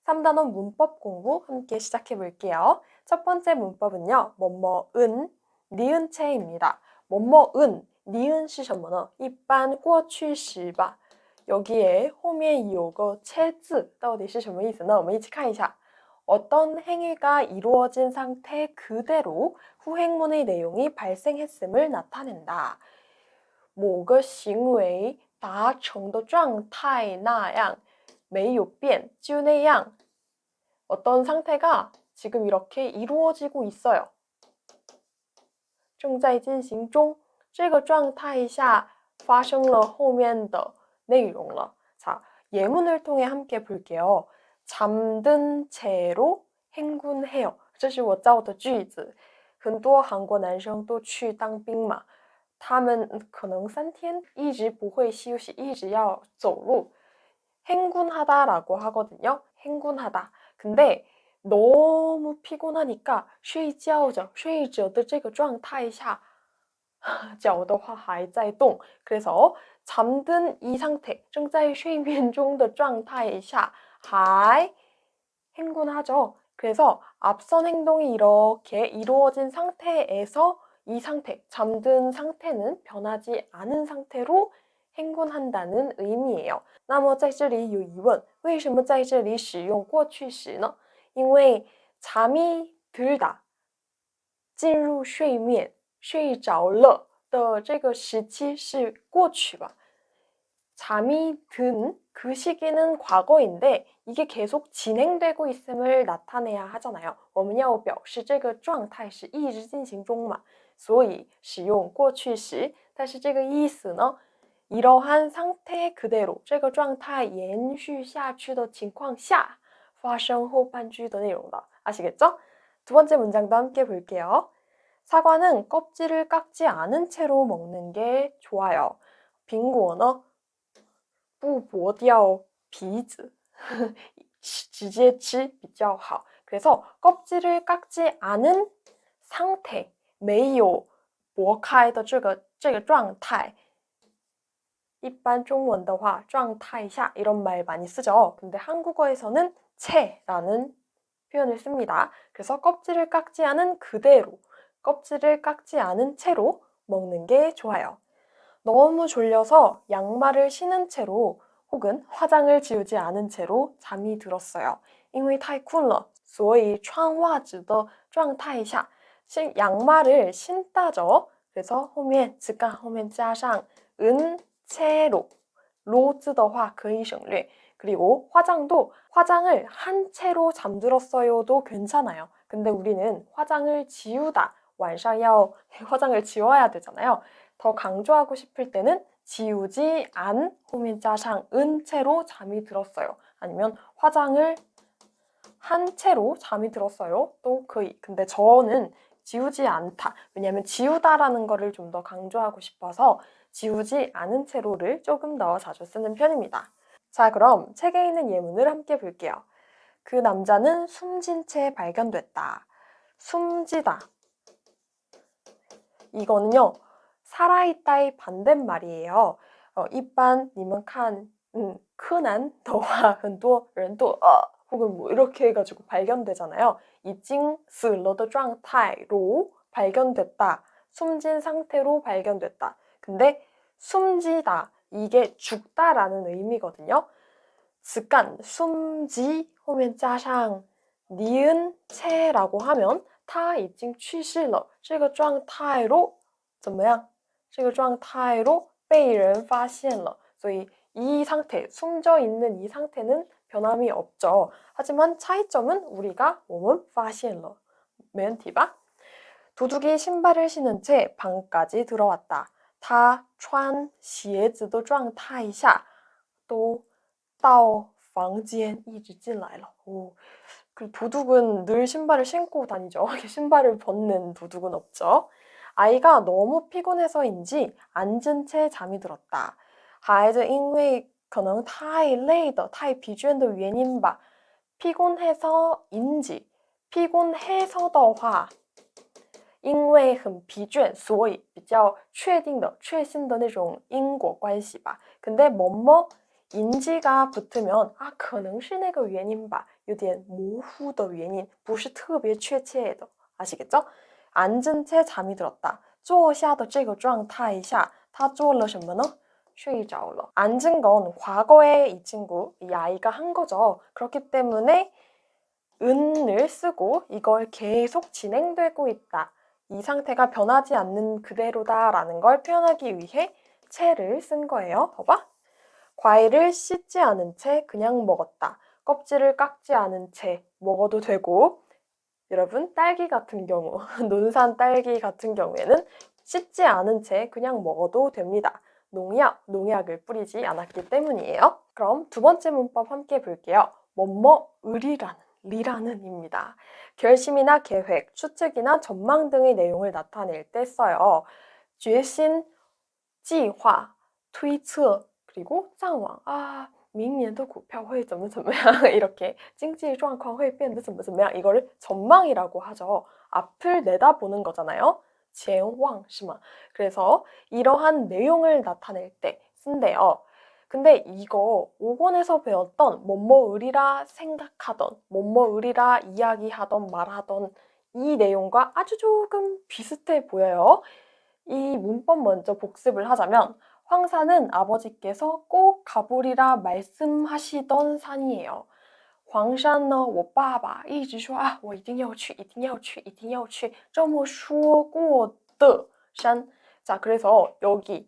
3단원 문법 공부 함께 시작해 볼게요. 첫 번째 문법은요. 뭐뭐은 니은체입니다. 뭐뭐은 니은 是什么呢? 一般过去时吧. 여기에 后面有个切字到底是什么意思呢? 我们一起看一下. 어떤 행위가 이루어진 상태 그대로 후행문의 내용이 발생했음을 나타낸다. 某个行为达成的状态那样没有变就那样 어떤 상태가 지금 이렇게 이루어지고 있어요. 正在进行中这个状态下发生了后面的内容了. 자, 예문을 통해 함께 볼게요. 잠든 채로 행군해요. 这是我造的句子。很多韩国男生都去当兵嘛，他们可能3天一直不会休息，一直要走路。 행군하다라고 하거든요. 행군하다. 근데 너무 피곤하니까 睡觉着睡着的这个状态下脚的话还在动 그래서 잠든 이 상태 正在睡眠中的状态下还 행군하죠. 그래서 앞선 행동이 이렇게 이루어진 상태에서 이 상태, 잠든 상태는 변하지 않은 상태로 행군한다는 의미예요. 那么在这里有疑问，为什么在这里使用过去时呢？因为 잠이 들다 进入睡眠睡着了的这个时期是过去吧。 잠이 든 그 시기는 과거인데 이게 계속 진행되고 있음을 나타내야 하잖아요. 我们要表示这个状态是一直进行中嘛，所以使用过去时。但是这个意思呢， 이러한 상태 그대로 这个状态延续下去的情况下发生后半句的内容的. 아시겠죠? 두 번째 문장도 함께 볼게요. 사과는 껍질을 깎지 않은 채로 먹는 게 좋아요. 苹果呢不剥掉皮子直接吃比较好. 그래서 껍질을 깎지 않은 상태 没有剥开的这个状态 一般中文的话状态下 이런 말 많이 쓰죠. 근데 한국어에서는 채라는 표현을 씁니다. 그래서 껍질을 깎지 않은 그대로, 껍질을 깎지 않은 채로 먹는 게 좋아요. 너무 졸려서 양말을 신은 채로 혹은 화장을 지우지 않은 채로 잠이 들었어요. 因为太困了所以穿袜子的状态下 양말을 신다죠. 그래서 后面后面加上 은 채로 로즈的话可以省略. 그리고 화장도 화장을 한 채로 잠들었어요도 괜찮아요. 근데 우리는 화장을 지우다 晚上要 화장을 지워야 되잖아요. 더 강조하고 싶을 때는 지우지 않, 后面加上 은 채로 잠이 들었어요. 아니면 화장을 한 채로 잠이 들었어요. 또 거의. 근데 저는 지우지 않다. 왜냐면 지우다라는 거를 좀 더 강조하고 싶어서 지우지 않은 채로를 조금 더 자주 쓰는 편입니다. 자, 그럼 책에 있는 예문을 함께 볼게요. 그 남자는 숨진 채 발견됐다. 숨지다. 이거는요. 살아있다의 반대말이에요. 一般你们看柯南的话很多人都 혹은 뭐 이렇게 해가지고 발견되잖아요. 已经死了的状态로 발견됐다. 숨진 상태로 발견됐다. 근데 숨지다 이게 죽다라는 의미거든요. 子干 숨지 后面加上 니은 채라고 하면 他已经去世了这个状态로怎么样?这个状态로被人发现了. 所以이 상태, 숨져 있는 이 상태는 변함이 없죠. 하지만 차이점은 우리가 몸은 发现了. 没问题吧? 도둑이 신발을 신은 채 방까지 들어왔다. 他穿鞋子的状态下都到房间一直进来了. 그 도둑은 늘 신발을 신고 다니죠. 신발을 벗는 도둑은 없죠. 아이가 너무 피곤해서인지 앉은 채 잠이 들었다. 孩子因为可能太累的太疲倦的原因吧 피곤해서인지 피곤해서 的话因为很疲倦所以比较确定的确信的那种因果关系吧 근데 뭐뭐 인지가 붙으면 可能是那个原因吧有点模糊的原因不是特别确切的 아시겠죠? 앉은 채 잠이 들었다. 坐下的这个状态下他做了什么呢? 睡着了. 앉은 건 과거에 이 친구, 이 아이가 한 거죠. 그렇기 때문에 은을 쓰고 이걸 계속 진행되고 있다. 이 상태가 변하지 않는 그대로다 라는 걸 표현하기 위해 채를 쓴 거예요. 봐봐. 과일을 씻지 않은 채 그냥 먹었다. 껍질을 깎지 않은 채 먹어도 되고 여러분 딸기 같은 경우 논산 딸기 같은 경우에는 씻지 않은 채 그냥 먹어도 됩니다. 농약을 뿌리지 않았기 때문이에요. 그럼 두 번째 문법 함께 볼게요. 뭐뭐을이라는 리라는입니다. 결심이나 계획, 추측이나 전망 등의 내용을 나타낼 때 써요. 决心, 计划, 推测, 그리고 展望. 明年的股票会怎么怎么样 이렇게 经济状况会变得怎么怎么样 이거를 전망이라고 하죠. 앞을 내다보는 거잖아요. 前望是吗? 그래서 이러한 내용을 나타낼 때 쓴대요. 근데 이거 5권에서 배웠던 뭐뭐을이라 생각하던 뭐뭐을이라 이야기하던 말하던 이 내용과 아주 조금 비슷해 보여요. 이 문법 먼저 복습을 하자면 황산은 아버지께서 꼭 가보리라 말씀하시던 산이에요. 黄山呢我爸爸一直说我一定要去一定要去一定要去这么说过的山 자, 그래서 여기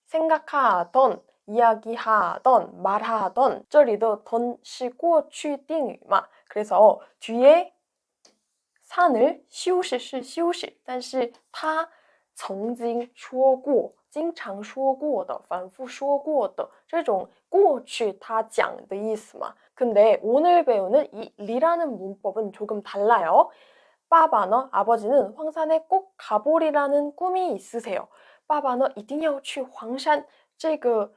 생각하던 이야기하던 말하던 这里的던是过去定语嘛 그래서 뒤에 산을 修饰是修饰但是它曾经说过经常说过的反复说过的这种过去他讲的意思嘛 근데 오늘 배우는 이 리라는 문법은 조금 달라요. 빠바너 아버지는 황산에 꼭 가보리라는 꿈이 있으세요. 빠바너 一定要去黄山这个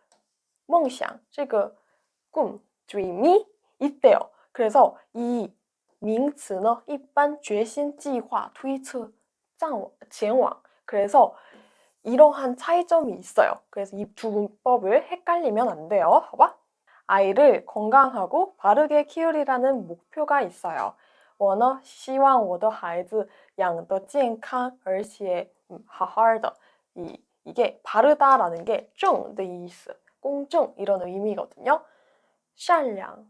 梦想这个꿈 dream이 있대요. 그래서 이名词呢 一般决心计划推测前往 그래서 이러한 차이점이 있어요. 그래서 이 두 문법을 헷갈리면 안 돼요. 봐봐. 아이를 건강하고 바르게 키우리라는 목표가 있어요. 我呢希望我的孩子养得健康而且好好的 이게 바르다라는 게正的意思 公正 이런 의미거든요. 善良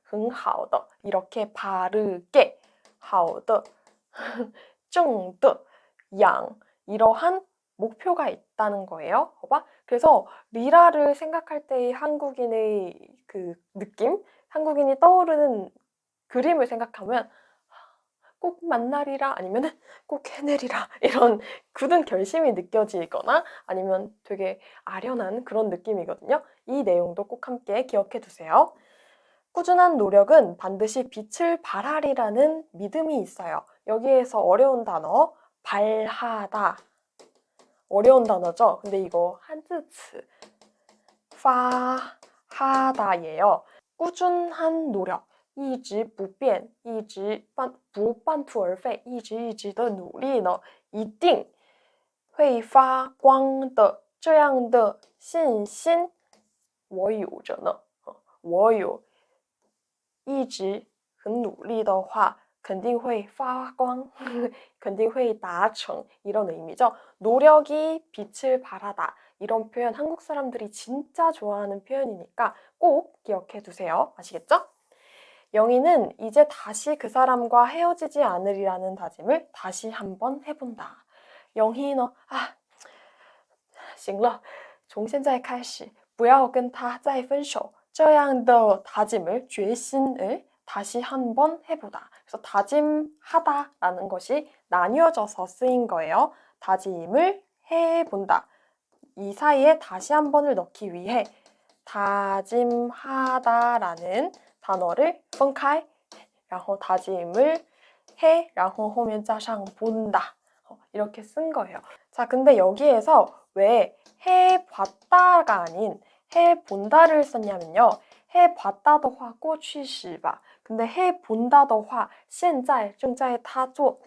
很好的 이렇게 바르게 好的正的양 이러한 목표가 있다는 거예요. 봐봐. 그래서 리라를 생각할 때의 한국인의 그 느낌, 한국인이 떠오르는 그림을 생각하면 꼭 만나리라 아니면 꼭 해내리라 이런 굳은 결심이 느껴지거나 아니면 되게 아련한 그런 느낌이거든요. 이 내용도 꼭 함께 기억해 두세요. 꾸준한 노력은 반드시 빛을 발하리라는 믿음이 있어요. 여기에서 어려운 단어 발하다 어려운 단어죠. 근데 이거 한즈츠 파하다예요. 꾸준한 노력 一直不变一直不半途而废一直的努力呢一定会发光的这样的信心我有着呢我有一直很努力的话肯定会发光肯定会达成 이런 의미죠. 노력이 빛을 발하다 이런 표현 한국 사람들이 진짜 좋아하는 표현이니까 꼭 기억해 두세요. 아시겠죠? 영희는 이제 다시 그 사람과 헤어지지 않으리라는 다짐을 다시 한번 해본다. 영희 너行了从现在开始不要跟他再分手这样的다짐을决心을 다시 한번 해보다. 그래서 다짐하다라는 것이 나뉘어져서 쓰인 거예요. 다짐을 해본다. 이 사이에 다시 한 번을 넣기 위해 다짐하다라는 단어를 分开, 然后 다짐을 해, 然后后面加上 본다. 이렇게 쓴 거예요. 자, 근데 여기에서 왜 해봤다가 아닌 해본다를 썼냐면요. 해봤다的话过去式吧 근데 해본다的话现在正在他做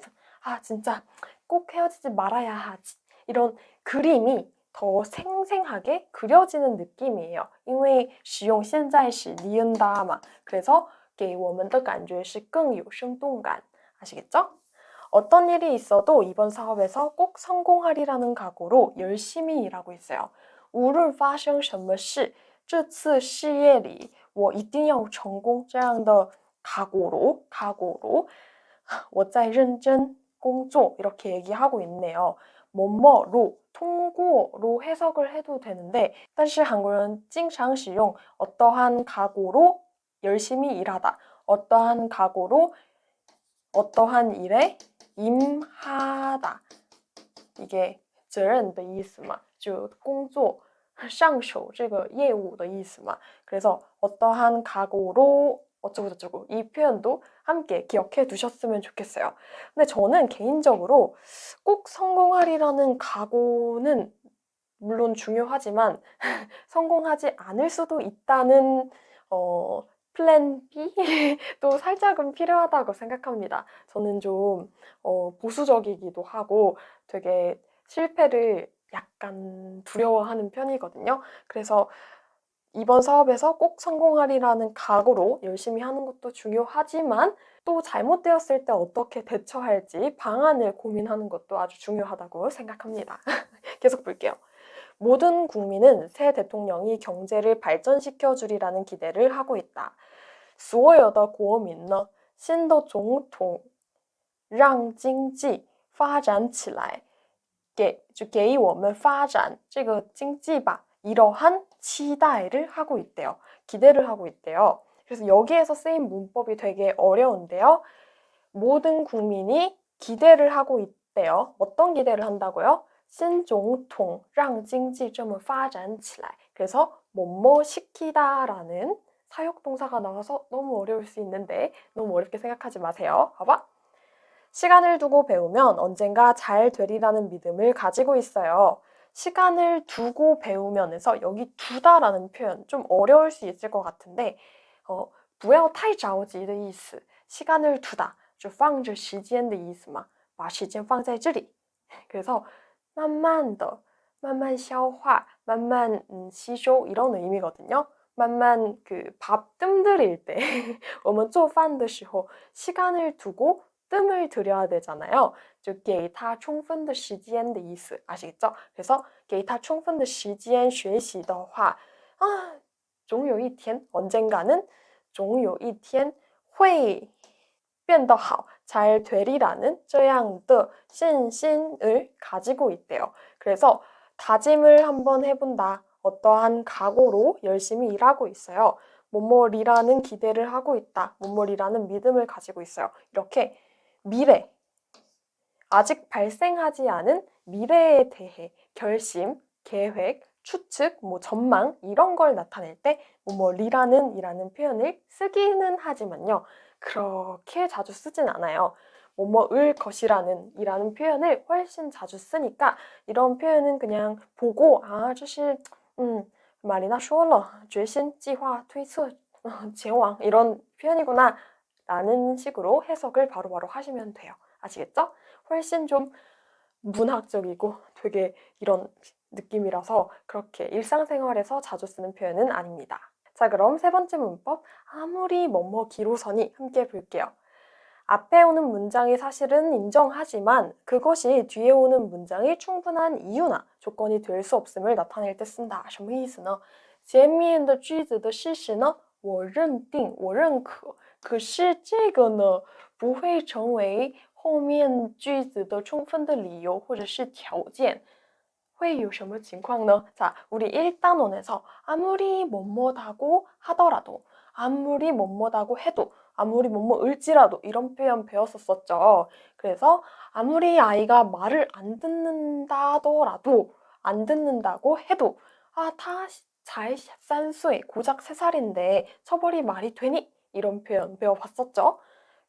진짜 꼭 헤어지지 말아야 하지 이런 그림이 더 생생하게 그려지는 느낌이에요. 因为使用现在时 니은다마. 그래서 给我们的感觉是更有生动感. 아시겠죠? 어떤 일이 있어도 이번 사업에서 꼭 성공하리라는 각오로 열심히 일하고 있어요. 无论发生什么事，这次事业里我一定要成功这样的 각오로 我在认真工作 이렇게 얘기하고 있네요. 뭐뭐로 통고로 해석을 해도 되는데 但是 한국어는 经常使用 어떠한 각오로 열심히 일하다, 어떠한 각오로 어떠한 일에 임하다. 이게 责任的意思嘛，就工作上手这个业务的意思嘛。 그래서 어떠한 각오로 어쩌고저쩌고 이 표현도 함께 기억해 두셨으면 좋겠어요. 근데 저는 개인적으로 꼭 성공하리라는 각오는 물론 중요하지만 성공하지 않을 수도 있다는 플랜 B도 살짝은 필요하다고 생각합니다. 저는 좀 보수적이기도 하고 되게 실패를 약간 두려워하는 편이거든요. 그래서 이번 사업에서 꼭 성공하리라는 각오로 열심히 하는 것도 중요하지만 또 잘못되었을 때 어떻게 대처할지 방안을 고민하는 것도 아주 중요하다고 생각합니다. 계속 볼게요. 모든 국민은 새 대통령이 경제를 발전시켜 주리라는 기대를 하고 있다. 所有的国民呢，新的总统让经济发展起来，给我们发展这个经济吧 이러한期待를 하고 있대요. 기대를 하고 있대요. 그래서 여기에서 쓰인 문법이 되게 어려운데요. 모든 국민이 기대를 하고 있대요. 어떤 기대를 한다고요? 新总统让经济这么发展起来. 그래서 뭐뭐 시키다라는 사역동사가 나와서 너무 어려울 수 있는데 너무 어렵게 생각하지 마세요. 봐봐. 시간을 두고 배우면 언젠가 잘 되리라는 믿음을 가지고 있어요. 시간을 두고 배우면에서 여기 두다라는 표현 좀 어려울 수 있을 것 같은데 不要太着急的意思. 시간을 두다, 就放着时间的意思嘛，把时间放在这里. 그래서 慢慢的, 慢慢消化, 慢慢吸收 이런 의미거든요. 慢慢 그 밥 뜸들일 때 我们做饭的时候 시간을 두고 뜸을 들여야 되잖아요. 就给他充分的时间的意思 아시겠죠? 그래서 给他充分的时间学习的话 总有一天 언젠가는 总有一天会变得好 잘 되리라는 这样的信心을 가지고 있대요. 그래서 다짐을 한번 해본다. 어떠한 각오로 열심히 일하고 있어요. 뭐뭐리라는 기대를 하고 있다. 뭐뭐리라는 믿음을 가지고 있어요. 이렇게 미래, 아직 발생하지 않은 미래에 대해 결심, 계획, 추측, 뭐 전망 이런 걸 나타낼 때 뭐뭐리라는 이라는 표현을 쓰기는 하지만요. 그렇게 자주 쓰진 않아요. 뭐뭐을 것이라는 이라는 표현을 훨씬 자주 쓰니까 이런 표현은 그냥 보고 这是마리나 说了决心计划推测前往 이런 표현이구나 라는 식으로 해석을 바로바로 하시면 돼요. 아시겠죠? 훨씬 좀 문학적이고 되게 이런 느낌이라서 그렇게 일상생활에서 자주 쓰는 표현은 아닙니다. 자, 그럼 세 번째 문법 아무리 뭐뭐 기로서니 함께 볼게요. 앞에 오는 문장이 사실은 인정하지만 그것이 뒤에 오는 문장이 충분한 이유나 조건이 될 수 없음을 나타낼 때 쓴다. 什么意思呢？前面的句子的事实呢，我认定，我认可，可是这个呢，不会成为后面句子的充分的理由或者是条件。会有什么情况呢？ 자, 우리 1단원에서 아무리 뭐뭐하고 하더라도, 아무리 뭐뭐하고 해도, 아무리 뭐뭐을지라도 이런 표현 배웠었죠. 그래서 아무리 아이가 말을 안 듣는다더라도, 안 듣는다고 해도 다才 3岁, 고작 3살인데 처벌이 말이 되니? 이런 표현 배워봤었죠.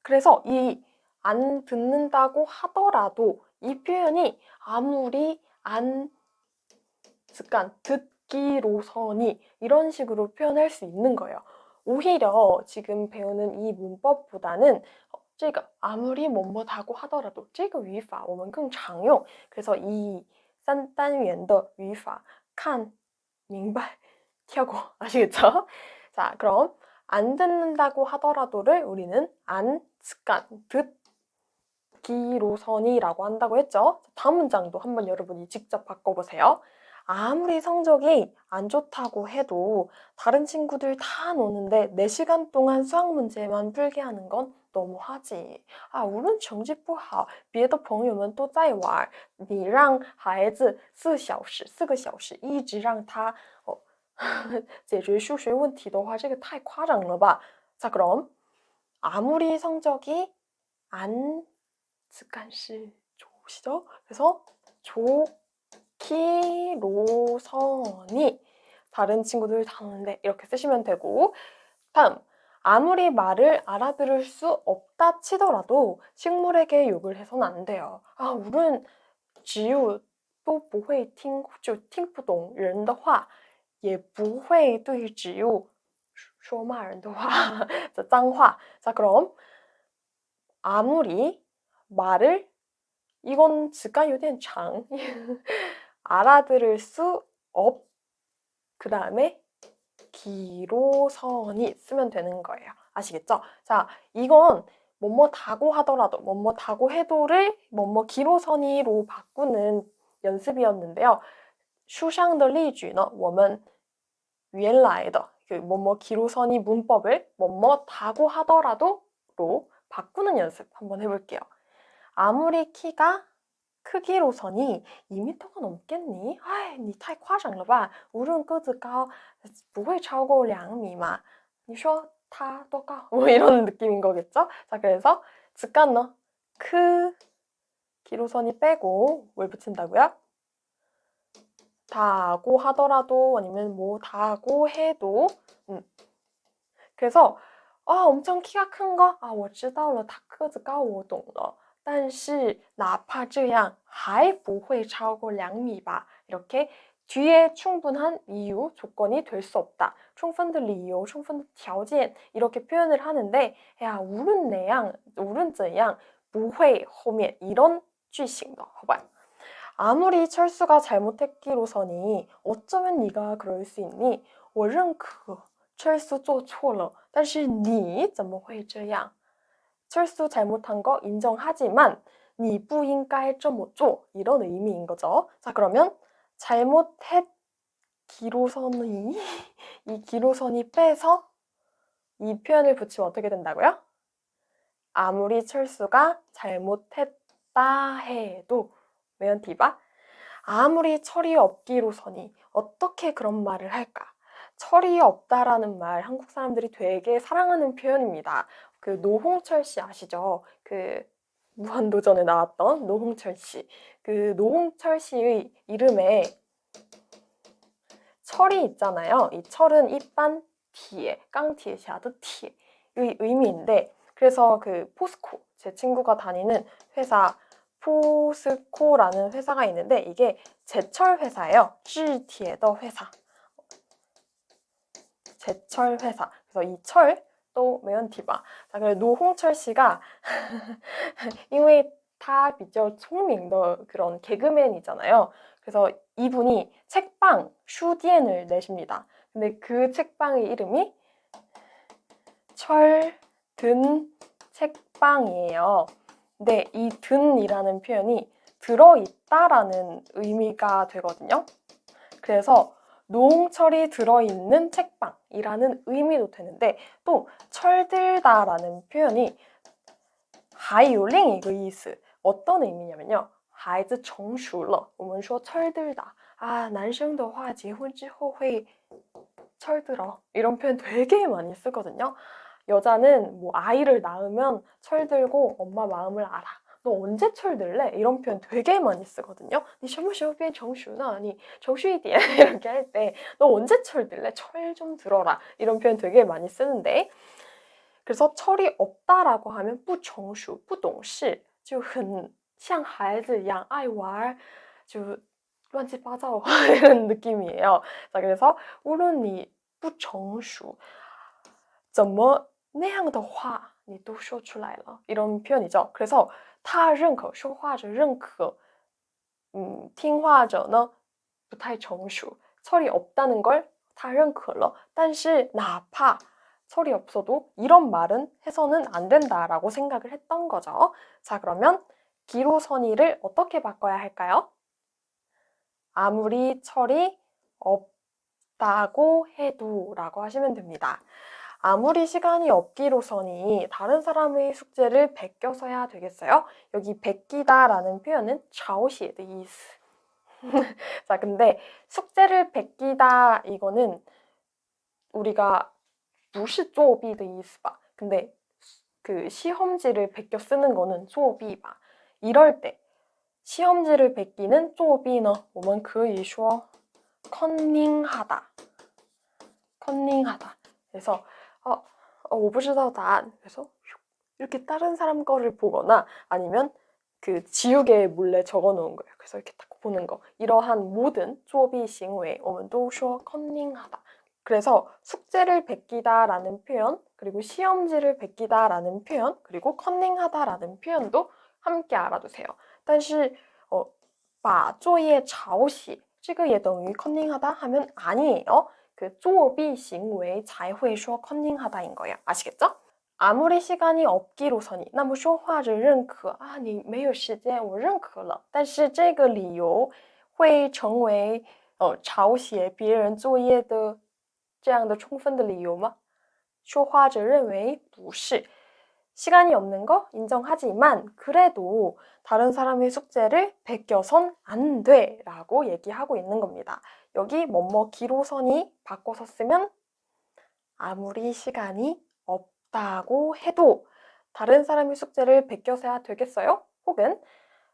그래서 이 안 듣는다고 하더라도 이 표현이 아무리 안 습관, 듣기로서니 이런 식으로 표현할 수 있는 거예요. 오히려 지금 배우는 이 문법보다는 这个 아무리 뭐뭐하고 하더라도 这个语法我们更常用. 그래서 이 3单元的语法看明白跳过아시겠죠? 자, 그럼 안 듣는다고 하더라도를 우리는 안 습관 듣기로선이라고 한다고 했죠. 다음 문장도 한번 여러분이 직접 바꿔보세요. 아무리 성적이 안 좋다고 해도 다른 친구들 다 노는데 4시간 동안 수학 문제만 풀게 하는 건 너무하지. 아, 无论成绩不好，别的朋友们都在玩，你让孩子4个小时一直让他解决数学问题的话，这个太夸张了吧? 자, 그럼 아무리 성적이 안 습관시 좋으시죠? 그래서 좋기로선이 다른 친구들 다 오는데 이렇게 쓰시면 되고 다음 아무리 말을 알아들을 수 없다 치더라도 식물에게 욕을 해서는 안 돼요. 아, 无论只有都不会听就听不懂人的话也不会对植物说骂人的话脏话. 자, 그럼 아무리 말을 이건 词干有点长 알아들을 수 없 그 다음에 기로선이 쓰면 되는 거예요. 아시겠죠? 자, 이건 뭐뭐다고 하더라도 뭐뭐다고 해도를 뭐뭐 기로선이로 바꾸는 연습이었는데요. 书上的例句呢我们原来的그 뭐뭐 기로선이 문법을 뭐뭐다고 하더라도로 바꾸는 연습 한번 해볼게요. 아무리 키가 크기로선이 2m가 넘겠니? 아이, 你太夸张了吧无论个子高不会超过2米嘛你说他多高? 뭐 이런 느낌인 거겠죠? 자, 그래서 습관너 크 기로선이 빼고 뭘 붙인다고요? 다고 하더라도 아니면 뭐 다고 해도 그래서 엄청 키가 큰 거? 我知道了他个子高我懂了但是哪怕这样还不会超过2米吧 이렇게 뒤에 충분한 이유, 조건이 될 수 없다. 充分的理由, 充分的条件 이렇게 표현을 하는데 야, 无论怎样无论怎样不会后面 이런 句型的 봐봐요. 아무리 철수가 잘못했기로서니 어쩌면 네가 그럴 수 있니? 我认可철수做错了但是你怎么会这样 철수 잘못한 거 인정하지만 你不应该这么做 이런 의미인 거죠. 자, 그러면 잘못했 기로선이 이 기로선이 빼서 이 표현을 붙이면 어떻게 된다고요? 아무리 철수가 잘못했다 해도 매연 디바 아무리 철이 없기로서니 어떻게 그런 말을 할까? 철이 없다라는 말 한국 사람들이 되게 사랑하는 표현입니다. 그 노홍철 씨 아시죠? 그 무한도전에 나왔던 노홍철 씨. 그 노홍철 씨의 이름에 철이 있잖아요. 이 철은 일반 티에 깡티에샤드 티의 의미인데 그래서 그 포스코 제 친구가 다니는 회사 포스코라는 회사가 있는데 이게 제철 회사예요. 쯔티에더 회사. 제철 회사. 그래서 이 철 또 매연티바. 자, 그래서 노홍철 씨가 因为他比较聪明的 그런 개그맨이잖아요. 그래서 이분이 책방 슈디엔을 내십니다. 근데 그 책방의 이름이 철든 책방이에요. 근데 이 든이라는 표현이 들어있다라는 의미가 되거든요. 그래서 노홍철이 들어있는 책방이라는 의미도 되는데 또 철들다라는 표현이 하이올링 이거 이스 어떤 의미냐면요. 孩子成熟了我们说 철들다 아, 男生的话结婚之后会 철들어 이런 표현 되게 많이 쓰거든요. 여자는 뭐 아이를 낳으면 철들고 엄마 마음을 알아. 너 언제 철들래? 이런 표현 되게 많이 쓰거든요. 你什么时候变成熟呢? 아니, 成熟一点 이렇게 할 때 너 언제 철들래? 철 좀 들어라. 이런 표현 되게 많이 쓰는데 그래서 철이 없다라고 하면 不成熟,不懂事,就很像孩子一样爱玩,就乱七八糟 이런 느낌이에요. 자, 그래서 无论你不成熟怎么那样的话你都说出来了 이런 표현이죠. 그래서 他认可说话者认可听话者呢不太成熟. 철이 없다는 걸 다认可了. 但是 나파 철이 없어도 이런 말은 해서는 안 된다라고 생각을 했던 거죠. 자, 그러면 기로선이를 어떻게 바꿔야 할까요? 아무리 철이 없다고 해도 라고 하시면 됩니다. 아무리 시간이 없기로서니 다른 사람의 숙제를 베껴서야 되겠어요? 여기 베끼다 라는 표현은 抄写的意思. 자, 근데 숙제를 베끼다 이거는 우리가 不是作弊的意思吧? 근데 그 시험지를 베껴 쓰는 거는 作弊吧? 이럴 때 시험지를 베끼는 作弊呢我们可以说 컨닝하다. 컨닝하다. 그래서 我不知道答案. 그래서 이렇게 다른 사람 거를 보거나 아니면 그 지우개에 몰래 적어 놓은 거예요. 그래서 이렇게 딱 보는 거. 이러한 모든 作弊行为我们都说 컨닝하다. 그래서 숙제를 베끼다라는 표현, 그리고 시험지를 베끼다라는 표현, 그리고 컨닝하다라는 표현도 함께 알아두세요. 但是把作业抄写这个也等于 컨닝하다 하면 아니에요. 그 作弊行为才会说 컨닝하다인 거예요. 아시겠죠? 아무리 시간이 없기로서니 那么说话者认可啊你没有时间我认可了但是这个理由会成为抄写别人作业的这样的充分的理由吗? 说话者认为不是. 시간이 없는 거 인정하지만 그래도 다른 사람의 숙제를 베껴선 안 돼 라고 얘기하고 있는 겁니다. 여기 뭐뭐 기로선이 바꿔서 쓰면 아무리 시간이 없다고 해도 다른 사람의 숙제를 베껴서야 되겠어요? 혹은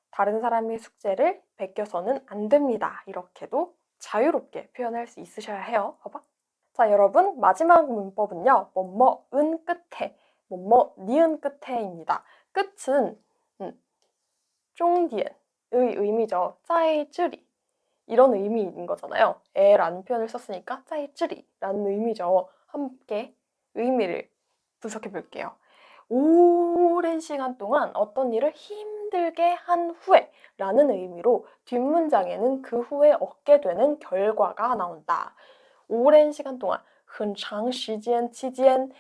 다른 사람의 숙제를 베껴서는 안 됩니다. 이렇게도 자유롭게 표현할 수 있으셔야 해요. 봐봐. 자, 여러분 마지막 문법은요. 뭐뭐은 끝에, 뭐뭐 니은 끝에입니다. 끝은 终点의 의미죠. 在这里 이런 의미인 거잖아요. 에라는 표현을 썼으니까 在这里라는 의미죠. 함께 의미를 분석해 볼게요. 오랜 시간 동안 어떤 일을 힘들게 한 후에 라는 의미로 뒷문장에는 그 후에 얻게 되는 결과가 나온다. 오랜 시간 동안 很长时间期间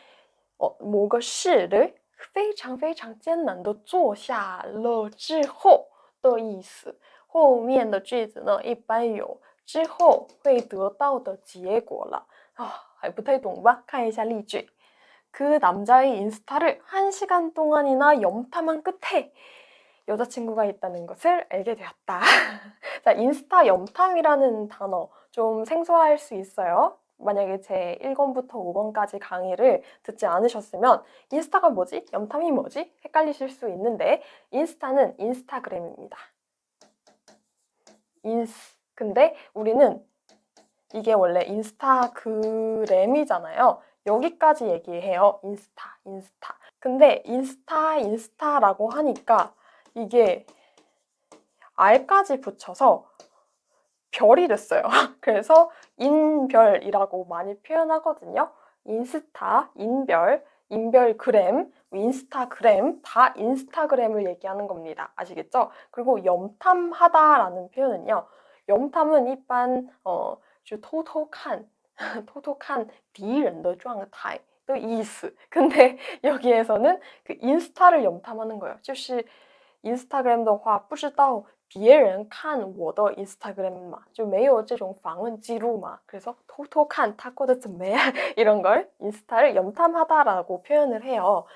某个事를非常非常艰难的做下了之后的意思。后面的句子呢一般有之后会得到的结果了。还不太懂吧？看一下例句。 그 남자의 인스타를 1시간 동안이나 염탐한 끝에 여자친구가 있다는 것을 알게 되었다. 자, 인스타 염탐이라는 단어 좀 생소할 수 있어요. 만약에 제 1권부터 5권까지 강의를 듣지 않으셨으면 인스타가 뭐지? 염탐이 뭐지? 헷갈리실 수 있는데 인스타는 인스타그램입니다. 근데 우리는 이게 원래 인스타그램이잖아요. 여기까지 얘기해요. 인스타. 근데 인스타라고 하니까 이게 R까지 붙여서 별이 됐어요. 그래서 인별이라고 많이 표현하거든요. 인스타, 인별그램, 인스타그램 다 인스타그램을 얘기하는 겁니다. 아시겠죠? 그리고 염탐하다라는 표현은요. 염탐은 일반 偷偷看敌人的状态的意思. 근데 여기에서는 그 인스타를 염탐하는 거예요. 就是인스타그램的话不知道别人看我的 인스타그램嘛就没有这种访问记录嘛 그래서 偷偷看他过得怎么样 이런 걸 인스타를 염탐하다라고 표현을 해요.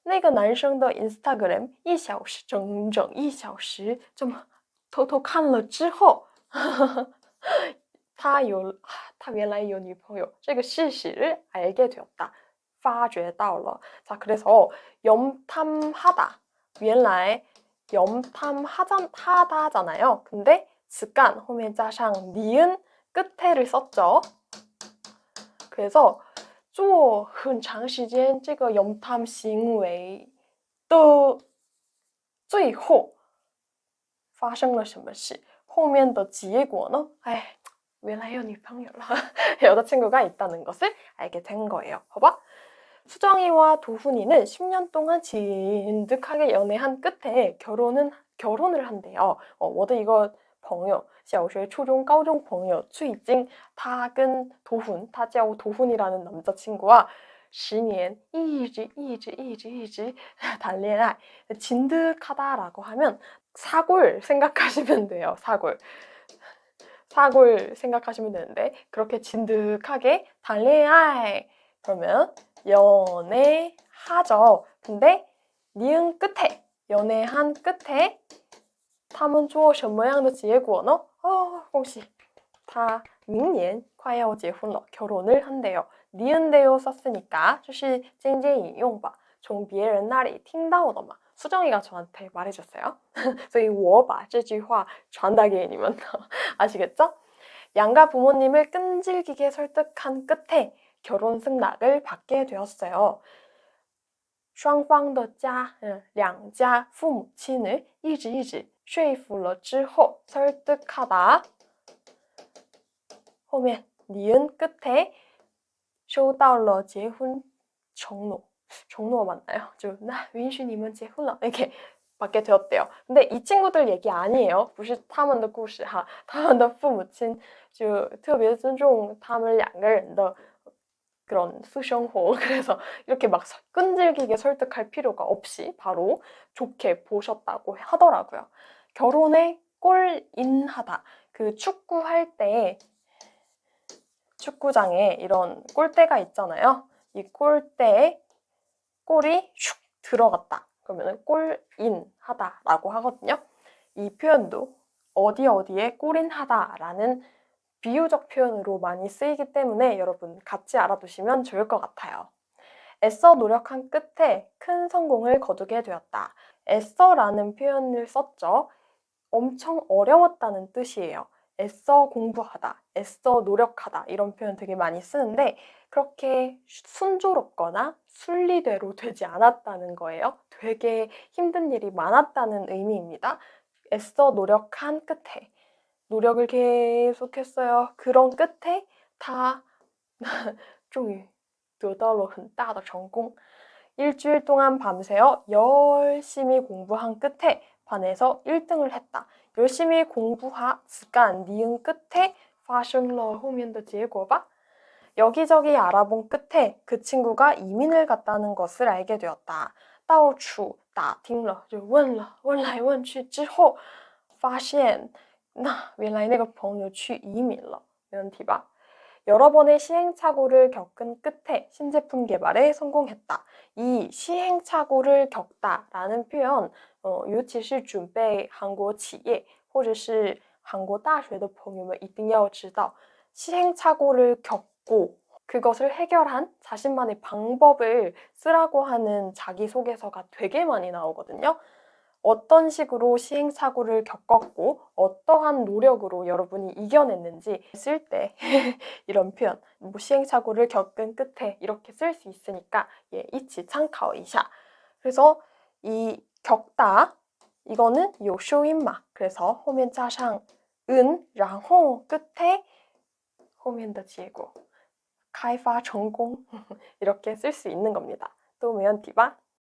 那个男生的 인스타그램 1小时整整1小时这么偷偷看了之后他原来有女朋友这个事实를 알게 되었다. 发觉到了. 자, 그래서 염탐하다. 原来 염탐하다잖아요. 근데 子干后面加上 니은 끝에를 썼죠. 그래서 做很长时间这个염탐行为的最后发生了什么事后面的结果呢? 原来有女朋友了. 여자친구가 있다는 것을 알게 된 거예요. 봐봐. 수정이와 도훈이는 10년 동안 진득하게 연애한 끝에 결혼은 결혼을 한대요. 我的一个朋友小学初中高中朋友最近他跟 도훈,他叫 도훈이라는 남자친구와 10년 一直 谈恋爱. 진득하다라고 하면 사골 생각하시면 돼요. 사골 생각하시면 되는데 그렇게 진득하게 谈恋爱 그러면 연애하죠. 근데 니은 끝에 연애한 끝에 他们做什么样的结果呢? 恭喜他明年快要结婚了. 결혼을 한대요. 니은대요 썼으니까 就是间接引用吧. 从别人那里听到的嘛. 수정이가 저한테 말해줬어요. 所以我把这句话传达给你们. 아시겠죠? 양가 부모님을 끈질기게 설득한 끝에 결혼 승낙을 받게 되었어요. 双方的家两家父母亲을 一直说服了之后 설득하다 后面 니은 끝에 收到了结婚承诺 承诺 맞나요? 나允许你们结婚了 이렇게 받게 되었대요. 근데 이 친구들 얘기 아니에요. 不是他们的故事哈他们的父母亲就特别尊重他们两个人的 그런 수생활 그래서 이렇게 막 끈질기게 설득할 필요가 없이 바로 좋게 보셨다고 하더라고요. 결혼에 골인하다. 그 축구할 때 축구장에 이런 골대가 있잖아요. 이 골대에 골이 슉 들어갔다. 그러면 골인하다라고 하거든요. 이 표현도 어디에 골인하다라는 비유적 표현으로 많이 쓰이기 때문에 여러분 같이 알아두시면 좋을 것 같아요. 애써 노력한 끝에 큰 성공을 거두게 되었다. 애써라는 표현을 썼죠. 엄청 어려웠다는 뜻이에요. 애써 공부하다, 애써 노력하다 이런 표현 되게 많이 쓰는데 그렇게 순조롭거나 순리대로 되지 않았다는 거예요. 되게 힘든 일이 많았다는 의미입니다. 애써 노력한 끝에 노력을 계속했어요. 그런 끝에 다 终于得到了很大的成功. 일주일 동안 밤새워 열심히 공부한 끝에 반에서 1등을 했다. 열심히 공부한 니은 끝에 发生了后面的结果吧. 여기저기 알아본 끝에 그 친구가 이민을 갔다는 것을 알게 되었다. 到处打听了就问来问去之后发现原来那个朋友去移民了. 没问题吧? 여러 번의 시행착오를 겪은 끝에 신제품 개발에 성공했다. 이 시행착오를 겪다라는 표현, 尤其是准备韩国企业或者是韩国大学的朋友们一定要知道 시행착오를 겪고 그것을 해결한 자신만의 방법을 쓰라고 하는 자기소개서가 되게 많이 나오거든요. 어떤 식으로 시행착오를 겪었고 어떠한 노력으로 여러분이 이겨냈는지 쓸 때 이런 표현 시행착오를 겪은 끝에 이렇게 쓸 수 있으니까 이치 참고一下. 그래서 이 겪다 이거는 요쇼인마 그래서 后面加上 은, 然后 끝에 后面的结果开发成功 이렇게 쓸 수 있는 겁니다. 또没问题吧?